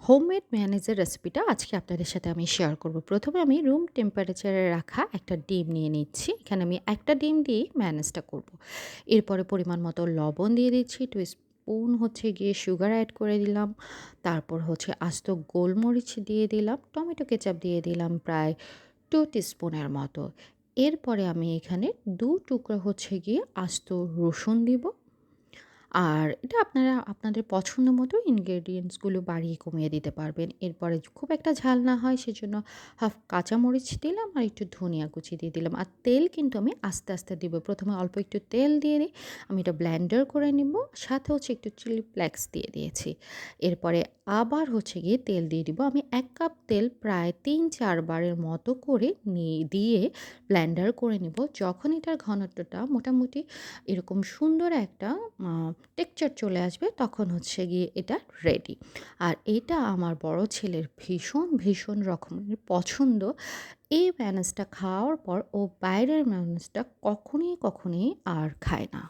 Homemade মেয়োনিজের রেসিপিটা আজকে আপনাদের সাথে আমি শেয়ার করব। প্রথমে আমি রুম টেম্পারেচারে রাখা একটা ডিম নিয়ে নিচ্ছি। এখানে আমি একটা ডিম দিয়েই মেয়োনিজটা করব। এরপরে পরিমাণ মতো লবণ দিয়ে দিচ্ছি, 2 স্পুন হচ্ছে গিয়ে সুগার অ্যাড করে দিলাম। তারপর হচ্ছে আস্ত গোলমরিচ দিয়ে দিলাম, টমেটো কেচাপ দিয়ে দিলাম প্রায় 2 টিস্পুনের মতো। এরপরে আমি এখানে 2 টুকরা হচ্ছে গিয়ে আস্ত রসুন দিব। আর এটা আপনারা আপনাদের পছন্দ মতো ingredients গুলো বাড়িয়ে কমিয়ে দিতে পারবেন। এরপরে খুব একটা ঝাল না হয় সেজন্য হাফ কাঁচামরিচ দিলাম আর একটু ধনিয়া কুচি দিয়ে দিলাম। আর তেল কিন্তু আমি আস্তে, আস্তে দিব। ১ম এ অল্প একটু তেল দিয়ে দিই। আমি এটা ব্লেন্ডার করে নিব। সাথে হচ্ছে একটু চিলি ফ্লেক্স দিয়ে দিয়েছি। এরপরে আবার হচ্ছে গিয়ে তেল দিয়ে দিব। আমি ১ কাপ তেল প্রায় ৩-৪ বারের মতো করে দিয়ে ব্লেন্ডার করে নিব। যখন এটার ঘনত্বটা মোটামুটি এরকম সুন্দর একটা আ টেক্সচার চলে আসবে তখন হচ্ছে গিয়ে এটা রেডি। আর এটা আমার বড় ছেলের ভীষণ, ভীষণ রকমের পছন্দ। এই ম্যায়োনিজটা খাওয়ার পর ও বাইরের ম্যায়োনিজটা কখনোই আর খায় না।